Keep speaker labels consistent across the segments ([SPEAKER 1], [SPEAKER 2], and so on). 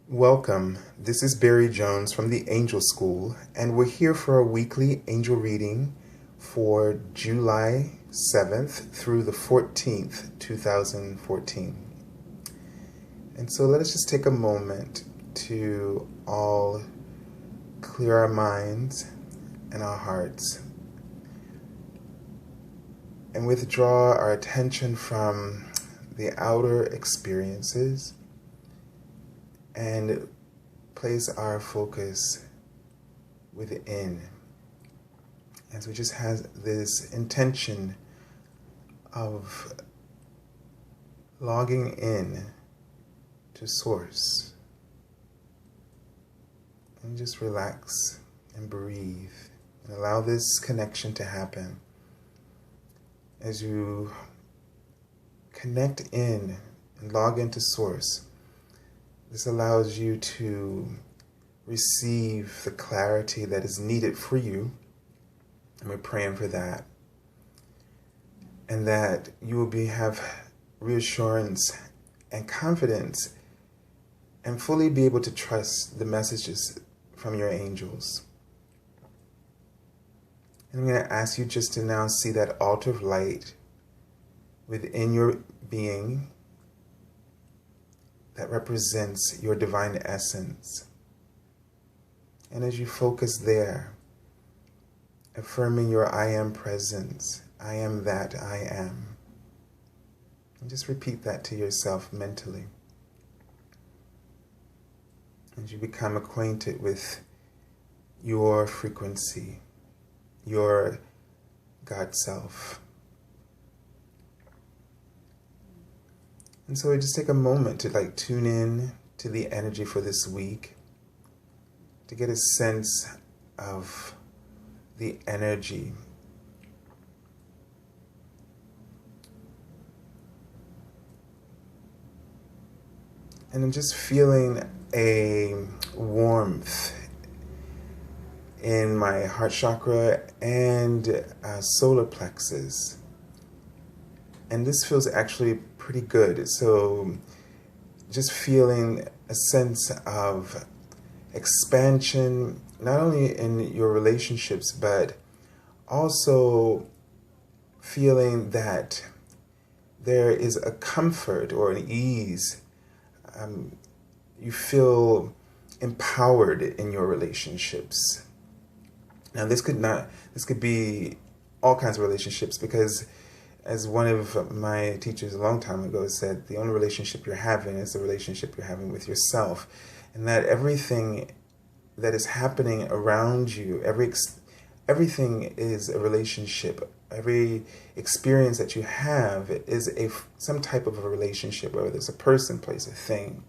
[SPEAKER 1] Welcome. This is Barry Jones from the Angel School, and we're here for a weekly angel reading for July 7th through the 14th, 2014. And so let us just take a moment to all clear our minds and our hearts and withdraw our attention from the outer experiences and place our focus within, as we just have this intention of logging in to Source, and just relax and breathe and allow this connection to happen. As you connect in and log into Source, this allows you to receive the clarity that is needed for you, and we're praying for that. And that you will have reassurance and confidence and fully be able to trust the messages from your angels. And I'm going to ask you just to now see that altar of light within your being that represents your divine essence. And as you focus there, affirming your I am presence, I am that I am. And just repeat that to yourself mentally. As you become acquainted with your frequency, your God self. And so we just take a moment to tune in to the energy for this week, to get a sense of the energy. And I'm just feeling a warmth in my heart chakra and solar plexus. And this feels actually pretty good. So just feeling a sense of expansion, not only in your relationships, but also feeling that there is a comfort or an ease. You feel empowered in your relationships. Now this could be all kinds of relationships, because as one of my teachers a long time ago said, the only relationship you're having is the relationship you're having with yourself. And that everything that is happening around you, everything is a relationship. Every experience that you have is some type of a relationship, whether it's a person, place, a thing,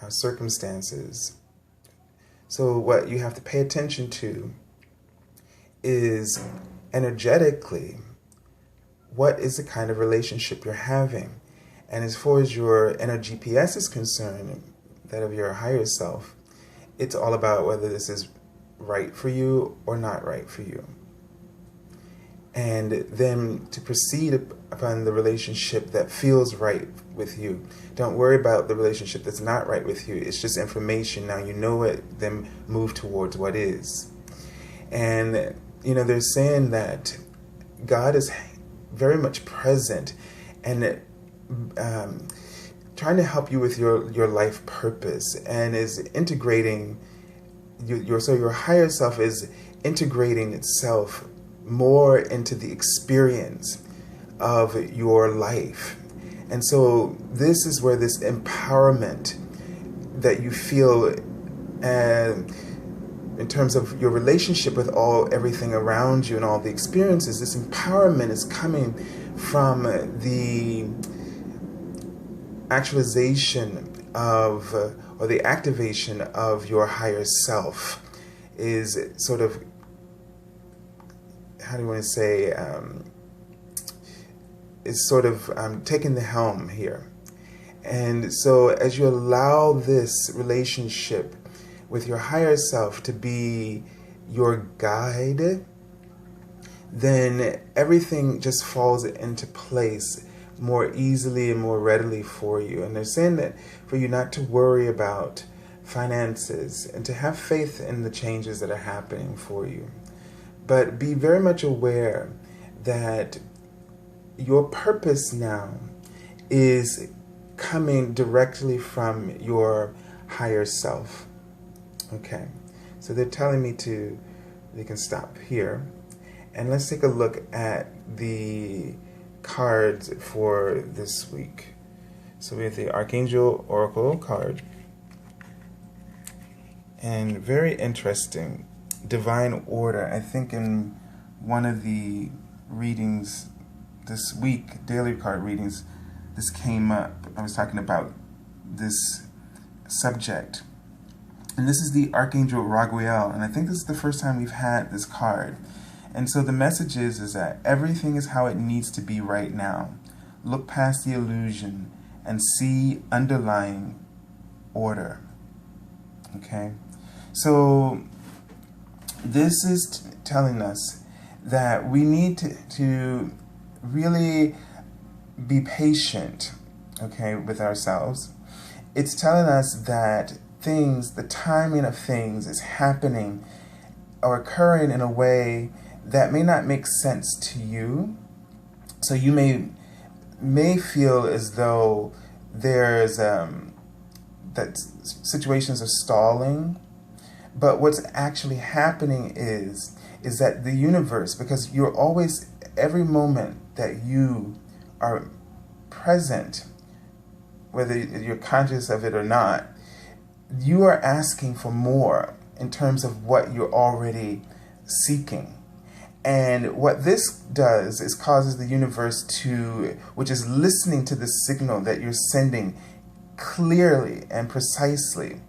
[SPEAKER 1] circumstances. So what you have to pay attention to is energetically, what is the kind of relationship you're having? And as far as your inner GPS is concerned, that of your higher self, it's all about whether this is right for you or not right for you. And then to proceed upon the relationship that feels right with you. Don't worry about the relationship that's not right with you. It's just information. Now you know it, then move towards what is. And, they're saying that God is very much present and trying to help you with your life purpose, and is integrating your higher self is integrating itself more into the experience of your life. And so this is where this empowerment that you feel in terms of your relationship with everything around you and all the experiences, this empowerment is coming from the actualization of, or the activation of your higher self, is sort of, how do you want to say, is sort of taking the helm here. And so as you allow this relationship with your higher self to be your guide, then everything just falls into place more easily and more readily for you. And they're saying that for you not to worry about finances, and to have faith in the changes that are happening for you. But be very much aware that your purpose now is coming directly from your higher self. Okay, so they're telling me they can stop here. And let's take a look at the cards for this week. So we have the Archangel Oracle card. And very interesting, divine order. I think in one of the readings this week, daily card readings, this came up. I was talking about this subject. And this is the Archangel Raguel. And I think this is the first time we've had this card. And so the message is that everything is how it needs to be right now. Look past the illusion and see underlying order. Okay? So this is telling us that we need to really be patient, okay, with ourselves. It's telling us that things, the timing of things is happening or occurring in a way that may not make sense to you. So you may feel as though there's that situations are stalling, but what's actually happening is that the universe, because you're always, every moment that you are present, whether you're conscious of it or not, you are asking for more in terms of what you're already seeking. And what this does is causes the universe to, which is listening to the signal that you're sending clearly and precisely,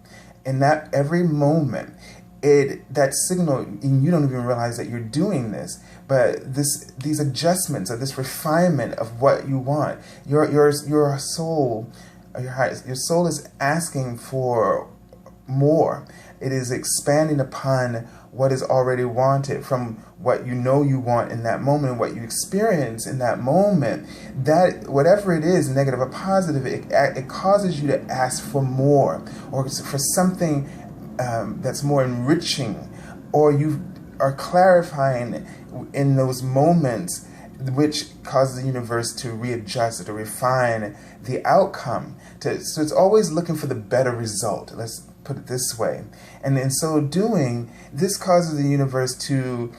[SPEAKER 1] in that every moment, that signal, and you don't even realize that you're doing this, but these adjustments or this refinement of what you want, your soul, your soul is asking for more. It is expanding upon what is already wanted, from what you know you want in that moment, what you experience in that moment. That whatever it is, negative or positive, it causes you to ask for more, or for something that's more enriching, or you are clarifying in those moments, which causes the universe to readjust, to refine the outcome. So it's always looking for the better result. Let's put it this way. And in so doing, this causes the universe to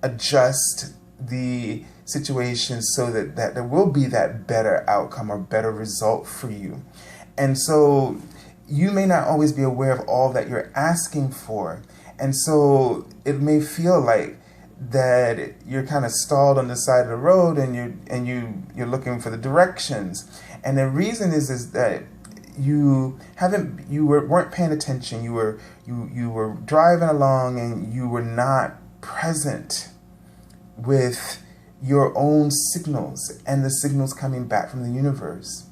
[SPEAKER 1] adjust the situation so that there will be that better outcome or better result for you. And so you may not always be aware of all that you're asking for. And so it may feel like that you're kind of stalled on the side of the road, and you're looking for the directions. And the reason is that you weren't paying attention. You were driving along, and you were not present with your own signals and the signals coming back from the universe.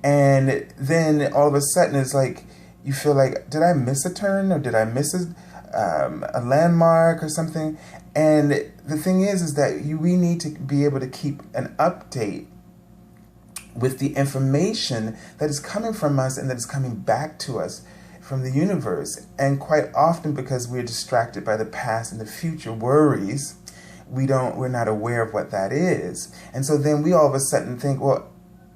[SPEAKER 1] And then all of a sudden, it's like you feel like, did I miss a turn, or did I miss a landmark or something? And the thing is that we need to be able to keep an update with the information that is coming from us and that is coming back to us from the universe. And quite often, because we're distracted by the past and the future worries, we're not aware of what that is. And so then we all of a sudden think, well,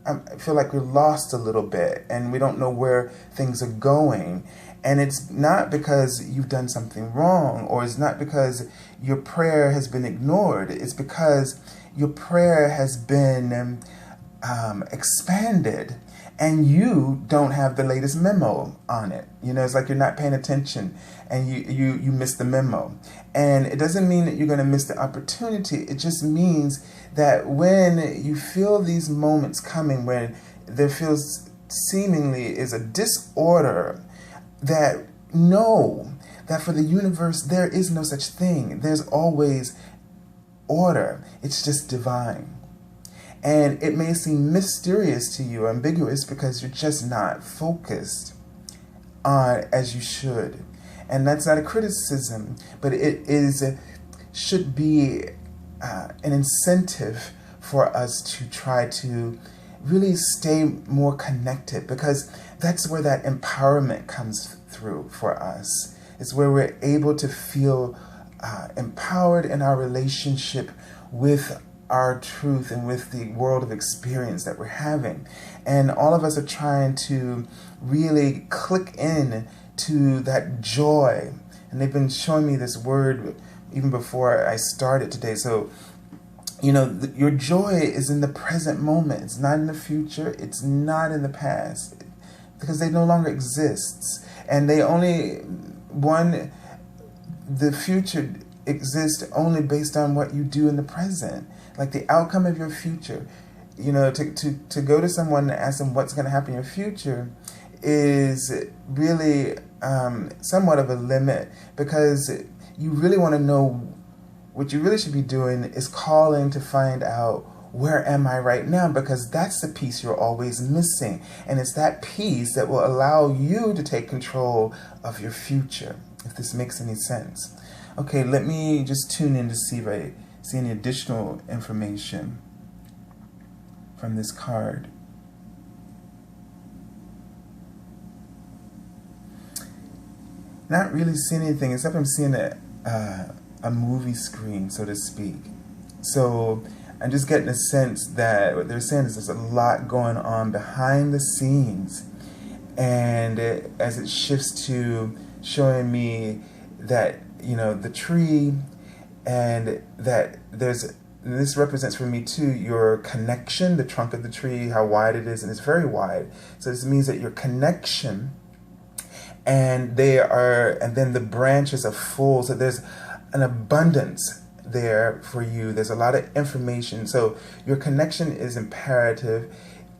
[SPEAKER 1] I feel like we're lost a little bit, and we don't know where things are going. And it's not because you've done something wrong, or it's not because your prayer has been ignored. It's because your prayer has been expanded, and you don't have the latest memo on it. You know, it's like you're not paying attention, and you miss the memo. And it doesn't mean that you're going to miss the opportunity. It just means that when you feel these moments coming, when there feels seemingly is a disorder, that know that for the universe there is no such thing. There's always order. It's just divine. And it may seem mysterious to you, ambiguous, because you're just not focused on as you should. And that's not a criticism, but it should be an incentive for us to try to really stay more connected, because that's where that empowerment comes through for us. It's where we're able to feel empowered in our relationship with our truth and with the world of experience that we're having. And all of us are trying to really click in to that joy. And they've been showing me this word even before I started today. So, your joy is in the present moment. It's not in the future. It's not in the past, because they no longer exists. And the future exists only based on what you do in the present. Like the outcome of your future, to go to someone and ask them what's going to happen in your future is really somewhat of a limit, because you really want to know. What you really should be doing is calling to find out, where am I right now? Because that's the piece you're always missing. And it's that piece that will allow you to take control of your future, if this makes any sense. Okay, let me just tune in to see if I see any additional information from this card. Not really seeing anything, except I'm seeing a movie screen, so to speak. So I'm just getting a sense that what they're saying is there's a lot going on behind the scenes. And as it shifts to showing me that, the tree, and that this represents for me too your connection, the trunk of the tree, how wide it is, and it's very wide. So this means that your connection, and then the branches are full. So there's an abundance there for you. There's a lot of information. So your connection is imperative,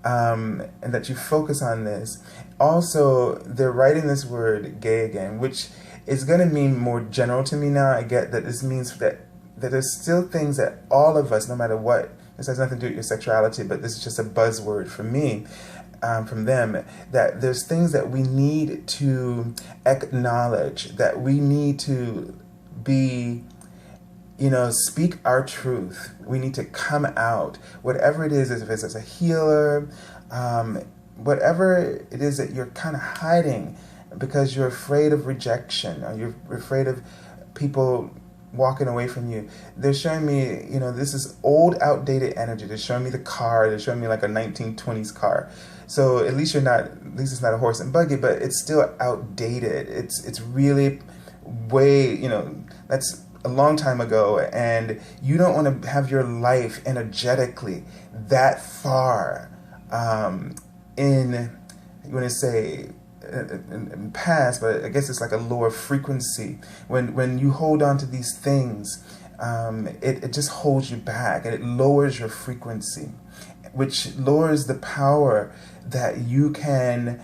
[SPEAKER 1] and that you focus on this. Also, they're writing this word gay again, which is going to mean more general to me now. I get that this means that there's still things that all of us, no matter what, this has nothing to do with your sexuality, but this is just a buzzword for me, from them, that there's things that we need to acknowledge, that we need to be, speak our truth. We need to come out, whatever it is, if it's as a healer, whatever it is that you're kind of hiding because you're afraid of rejection, or you're afraid of people walking away from you. They're showing me, this is old, outdated energy. They're showing me the car. They're showing me like a 1920s car. So at least it's not a horse and buggy, but it's still outdated. It's really way, that's a long time ago, and you don't want to have your life energetically that far in past, but I guess it's like a lower frequency. When you hold on to these things, it just holds you back, and it lowers your frequency, which lowers the power that you can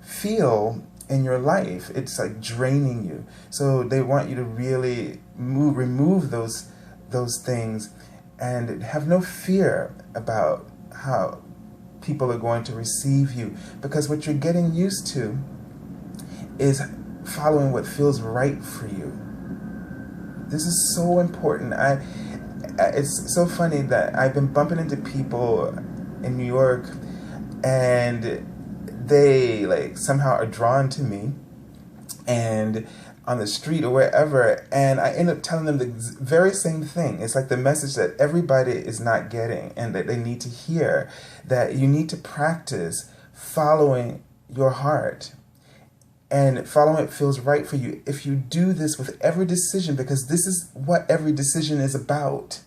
[SPEAKER 1] feel in your life. It's like draining you. So they want you to really remove those things, and have no fear about how people are going to receive you, because what you're getting used to is following what feels right for you. This is so important. It's so funny that I've been bumping into people in New York, and they somehow are drawn to me, and on the street or wherever, and I end up telling them the very same thing. It's like the message that everybody is not getting, and that they need to hear, that you need to practice following your heart and following what feels right for you. If you do this with every decision, because this is what every decision is about.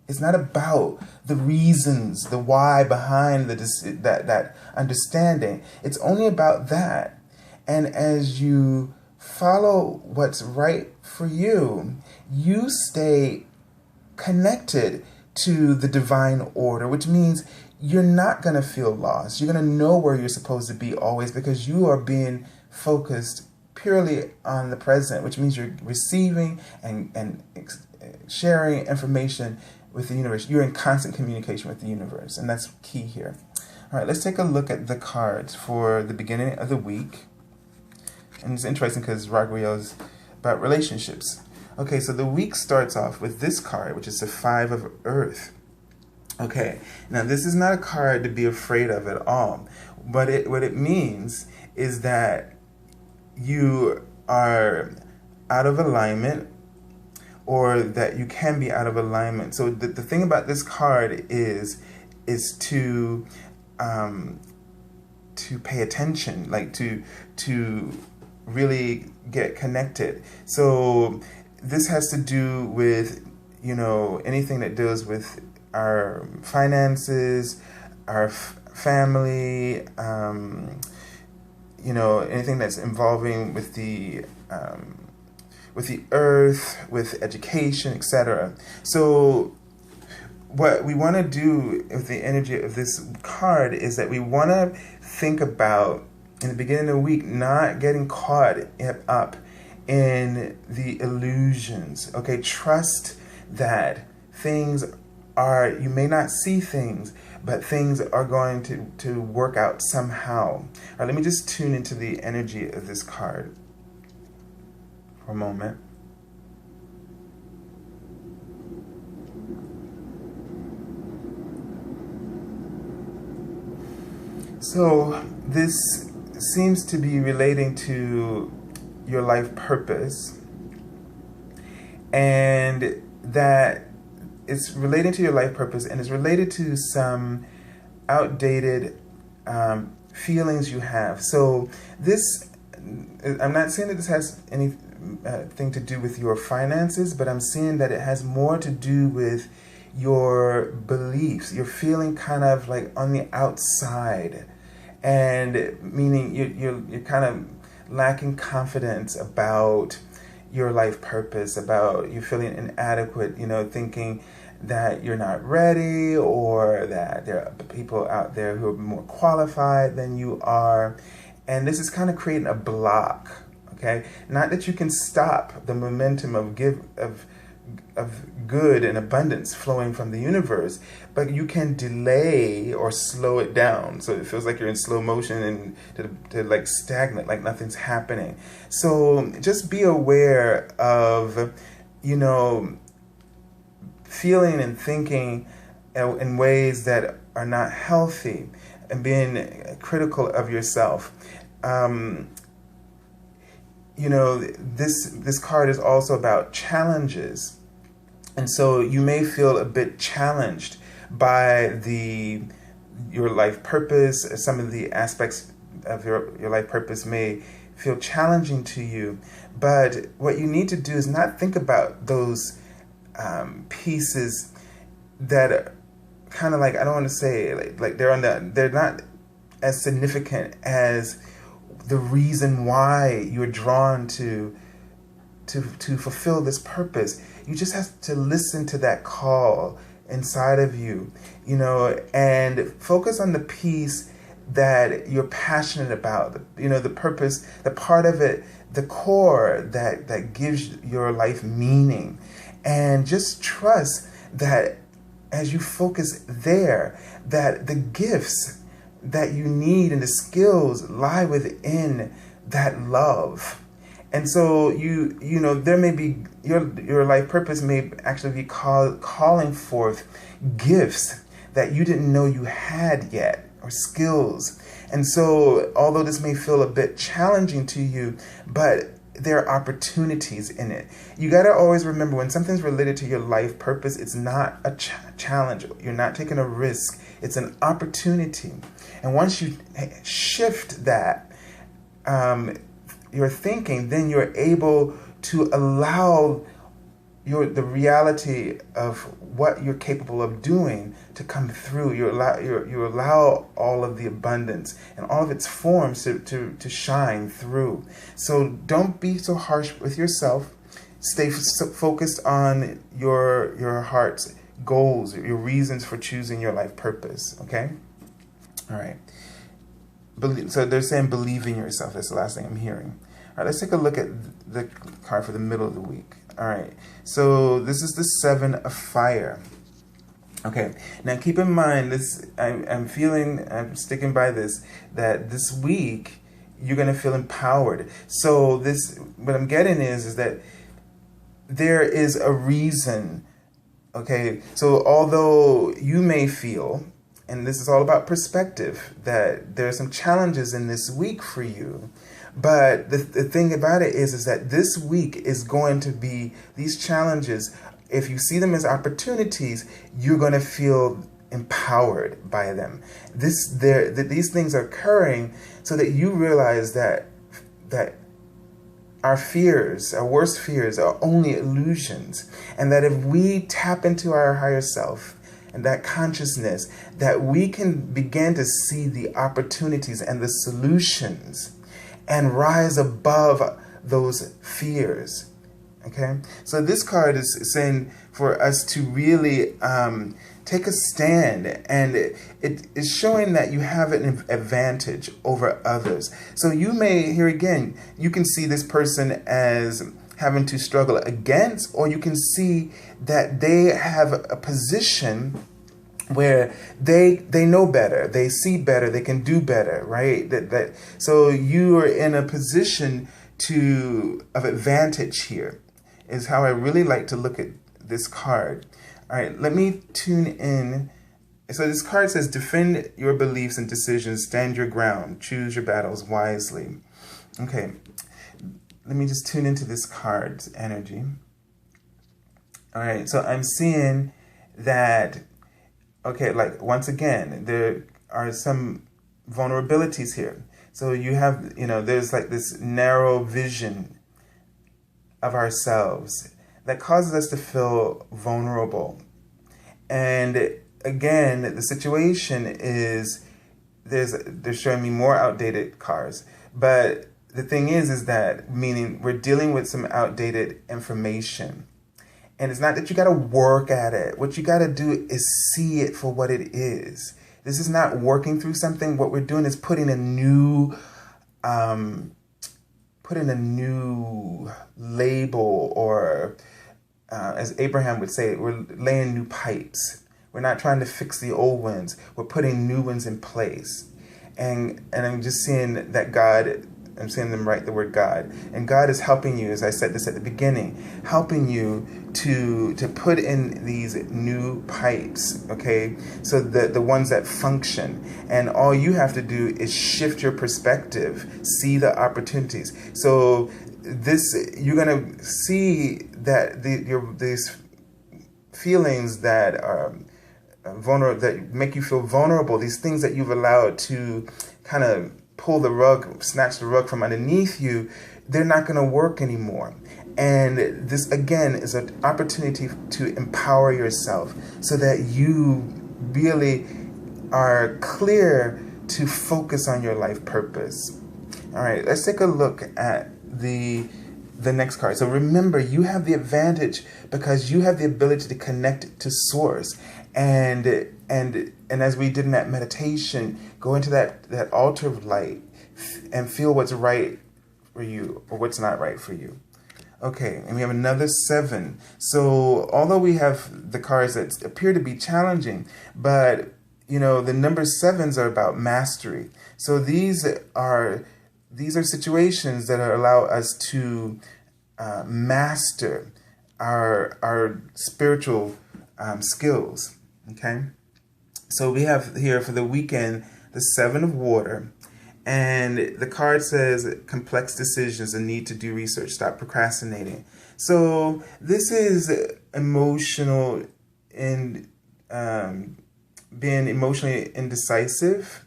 [SPEAKER 1] It's not about the reasons, the why behind that understanding. It's only about that. And as you follow what's right for you, you stay connected to the divine order, which means you're not going to feel lost. You're going to know where you're supposed to be always, because you are being focused purely on the present, which means you're receiving and sharing information with the universe. You're in constant communication with the universe, and that's key here. All right, let's take a look at the cards for the beginning of the week. And it's interesting because Raguel is about relationships. Okay, so the week starts off with this card, which is the 5 of Earth. Okay, now this is not a card to be afraid of at all. But what it means is that you are out of alignment, or that you can be out of alignment. So the thing about this card is to pay attention, like to really get connected. So this has to do with, you know, anything that deals with our finances, our family, you know, anything that's involving with the earth, with education, etc. So what we want to do with the energy of this card is that we want to think about, in the beginning of the week, not getting caught up in the illusions. Okay, trust that things are, you may not see things, but things are going to work out somehow. All right, let me just tune into the energy of this card for a moment. So this seems to be relating to your life purpose, and that it's relating to your life purpose, and it's related to some outdated feelings you have. So this, I'm not saying that this has anything to do with your finances, but I'm seeing that it has more to do with your beliefs. You're feeling kind of like on the outside, and meaning you're kind of lacking confidence about your life purpose, about you feeling inadequate, you know, thinking that you're not ready, or that there are people out there who are more qualified than you are. And this is kind of creating a block, okay? Not that you can stop the momentum of good and abundance flowing from the universe, but you can delay or slow it down, so it feels like you're in slow motion and to like stagnant, like nothing's happening. So just be aware of, you know, feeling and thinking in ways that are not healthy, and being critical of yourself. You know, this card is also about challenges. And so you may feel a bit challenged by your life purpose. Some of the aspects of your life purpose may feel challenging to you. But what you need to do is not think about those pieces that are kind of like, I don't want to say like they're not as significant as the reason why you're drawn to fulfill this purpose. You just have to listen to that call inside of you, you know, and focus on the piece that you're passionate about, you know, the purpose, the part of it, the core that gives your life meaning. And just trust that as you focus there, that the gifts that you need and the skills lie within that love. And so you know, there may be your life purpose may actually be calling forth gifts that you didn't know you had yet, or skills. And so although this may feel a bit challenging to you, but there are opportunities in it. You got to always remember, when something's related to your life purpose, it's not a challenge. You're not taking a risk. It's an opportunity. And once you shift that, your thinking, then you're able to allow the reality of what you're capable of doing to come through. You allow all of the abundance and all of its forms to shine through. So don't be so harsh with yourself. Stay focused on your heart's goals, your reasons for choosing your life purpose. Okay? All right. So they're saying believe in yourself. That's the last thing I'm hearing. All right, let's take a look at the card for the middle of the week. All right, so this is the 7 of Fire. Okay, now keep in mind this. I'm sticking by this, that this week you're gonna feel empowered. So what I'm getting is that there is a reason Okay, so although you may feel, and this is all about perspective, that there are some challenges in this week for you, but the thing about it is that this week is going to be these challenges. If you see them as opportunities, you're going to feel empowered by them. These things are occurring so that you realize that our fears, our worst fears, are only illusions. And that if we tap into our higher self and that consciousness, that we can begin to see the opportunities and the solutions and rise above those fears. Okay? So this card is saying for us to really take a stand, and it is showing that you have an advantage over others. So you may, here again, you can see this person as having to struggle against, or you can see that they have a position where they know better, they see better, they can do better, right? So you are in a position of advantage here, is how I really like to look at this card. All right, let me tune in. So this card says, defend your beliefs and decisions, stand your ground, choose your battles wisely. Okay, let me just tune into this card's energy. All right, so I'm seeing that, okay, like once again, there are some vulnerabilities here. So you have, there's like this narrow vision of ourselves that causes us to feel vulnerable. And again, the situation is they're showing me more outdated cards. But the thing is that, meaning we're dealing with some outdated information. And it's not that you got to work at it. What you got to do is see it for what it is. This is not working through something. What we're doing is putting a new label, or as Abraham would say, we're laying new pipes. We're not trying to fix the old ones. We're putting new ones in place. And I'm just seeing that God, I'm seeing them write the word God. And God is helping you, as I said this at the beginning, helping you to put in these new pipes, okay? So the ones that function. And all you have to do is shift your perspective, see the opportunities. So you're going to see that these feelings that are vulnerable, that make you feel vulnerable, these things that you've allowed to kind of pull the rug, snatch the rug from underneath you, they're not going to work anymore. And this, again, is an opportunity to empower yourself so that you really are clear to focus on your life purpose. All right, let's take a look at the next card. So remember, you have the advantage because you have the ability to connect to source. And as we did in that meditation, go into that altar of light and feel what's right for you or what's not right for you. Okay, and we have another 7. So although we have the cards that appear to be challenging, but the number 7s are about mastery. So these are situations that allow us to master our spiritual skills. Okay, so we have here for the weekend the 7 of water, and the card says complex decisions, a need to do research, stop procrastinating. So this is emotional and being emotionally indecisive.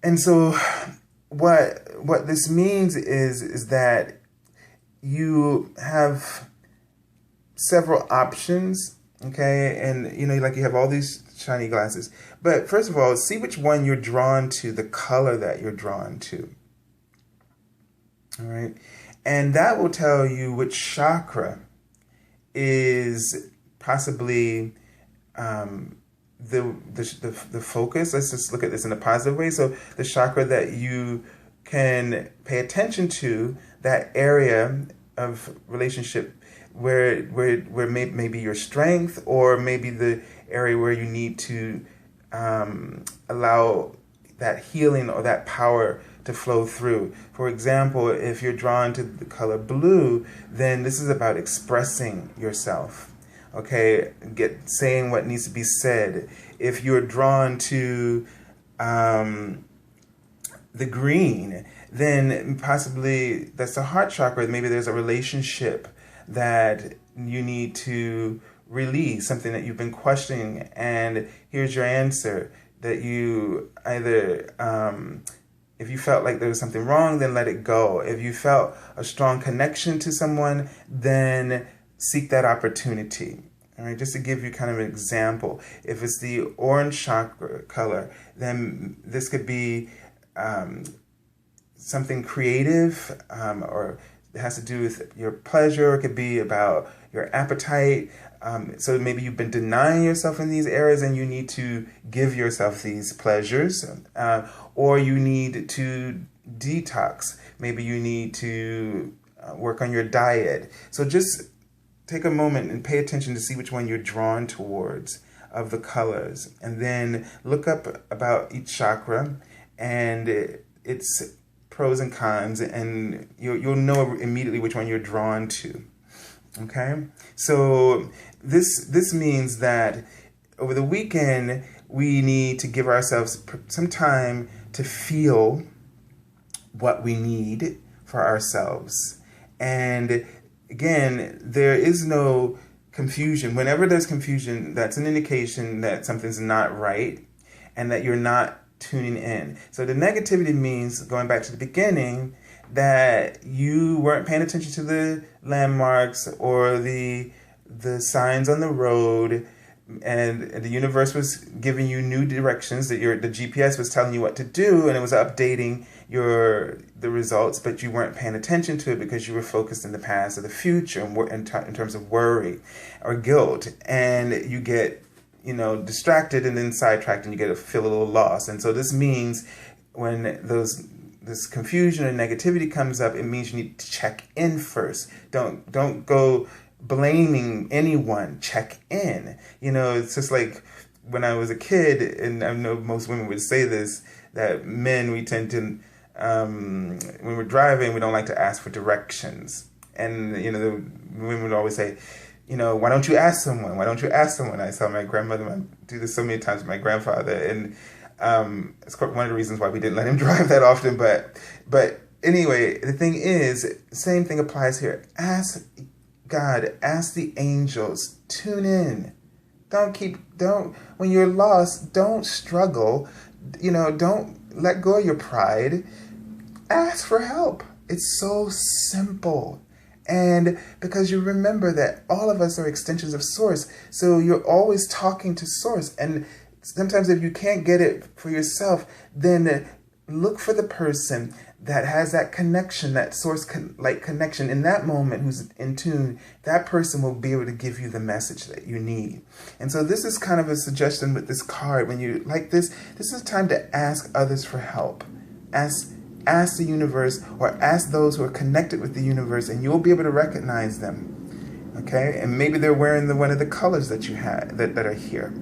[SPEAKER 1] And so what this means is that you have several options. Okay, and like you have all these shiny glasses. But first of all, see which one you're drawn to, the color that you're drawn to. All right, and that will tell you which chakra is possibly the focus. Let's just look at this in a positive way. So the chakra that you can pay attention to, that area of relationship where maybe your strength, or maybe the area where you need to allow that healing or that power to flow through. For example, if you're drawn to the color blue, then this is about expressing yourself. okay, saying what needs to be said. If you're drawn to the green, then possibly that's the heart chakra. Maybe there's a relationship that you need to release, something that you've been questioning, and here's your answer. That you either, if you felt like there was something wrong, then let it go. If you felt a strong connection to someone, then seek that opportunity. All right, just to give you kind of an example, if it's the orange chakra color, then this could be something creative, or it has to do with your pleasure. It could be about your appetite. So maybe you've been denying yourself in these areas and you need to give yourself these pleasures, or you need to detox. Maybe you need to work on your diet. So just take a moment and pay attention to see which one you're drawn towards of the colors. And then look up about each chakra and its pros and cons, and you'll know immediately which one you're drawn to. Okay? So this means that over the weekend, we need to give ourselves some time to feel what we need for ourselves. And again, there is no confusion. Whenever there's confusion, that's an indication that something's not right and that you're not tuning in. So the negativity means, going back to the beginning, that you weren't paying attention to the landmarks or the signs on the road, and the universe was giving you new directions, that the GPS was telling you what to do, and it was updating the results, but you weren't paying attention to it because you were focused in the past or the future in terms of worry or guilt, and you get distracted and then sidetracked, and you feel a little lost. And so this means when this confusion or negativity comes up, it means you need to check in first. Don't go blaming anyone. Check in. It's just like when I was a kid, and I know most women would say this, that men, we tend to, when we're driving, we don't like to ask for directions. And, the women would always say, why don't you ask someone? Why don't you ask someone? I saw my grandmother do this so many times with my grandfather. And it's one of the reasons why we didn't let him drive that often. But anyway, the thing is, same thing applies here. Ask God, ask the angels, tune in. When you're lost, don't struggle. Don't let go of your pride. Ask for help. It's so simple. And because you remember that all of us are extensions of Source, so you're always talking to Source. And sometimes if you can't get it for yourself, then look for the person that has that connection, that Source-like connection in that moment, who's in tune. That person will be able to give you the message that you need. And so this is kind of a suggestion with this card. When you like this is time to ask others for help. Ask the universe, or ask those who are connected with the universe, and you'll be able to recognize them. Okay? And maybe they're wearing one of the colors that you had that are here.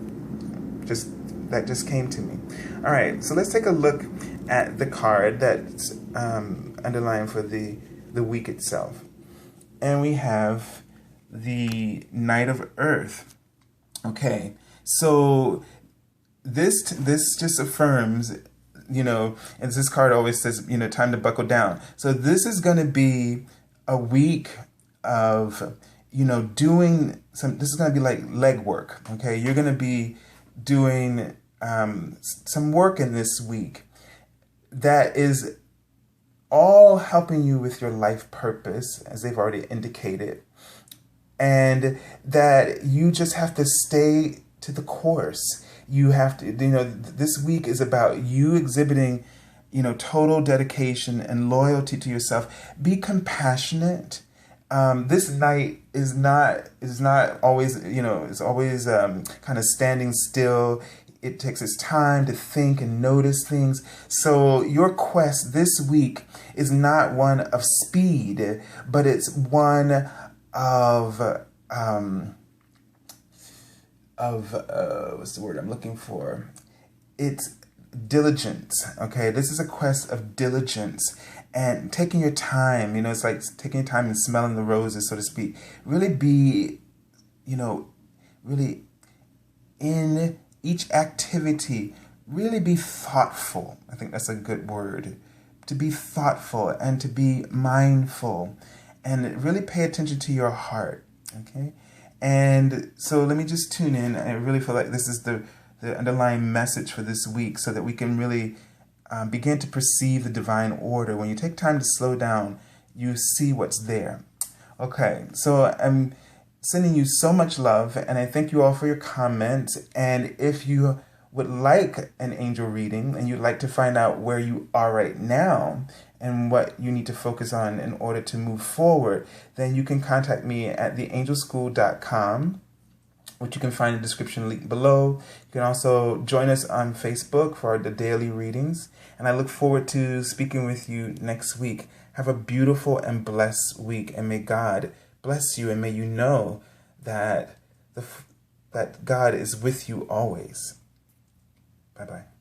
[SPEAKER 1] That just came to me. All right, so let's take a look at the card that's underlying for the week itself. And we have the Knight of Earth. Okay, so this just affirms, as this card always says, time to buckle down. So this is going to be a week of, doing this is going to be like leg work. Okay, you're going to be doing some work in this week that is all helping you with your life purpose, as they've already indicated, and that you just have to stay to the course. You have to, this week is about you exhibiting, total dedication and loyalty to yourself. Be compassionate. This night is not always, is always kind of standing still. It takes its time to think and notice things. So your quest this week is not one of speed, but it's one of what's the word I'm looking for? It's diligence. Okay, this is a quest of diligence and taking your time. It's like taking your time and smelling the roses, so to speak. Really be, really in each activity, really be thoughtful. I think that's a good word. To be thoughtful and to be mindful and really pay attention to your heart. Okay? And so let me just tune in. I really feel like this is the underlying message for this week so that we can really begin to perceive the divine order. When you take time to slow down, you see what's there. Okay, so I'm sending you so much love, and I thank you all for your comments. And if you would like an angel reading and you'd like to find out where you are right now and what you need to focus on in order to move forward, then you can contact me at theangelschool.com, which you can find in the description link below. You can also join us on Facebook for the daily readings. And I look forward to speaking with you next week. Have a beautiful and blessed week, and may God bless you, and may you know that that God is with you always. Bye-bye.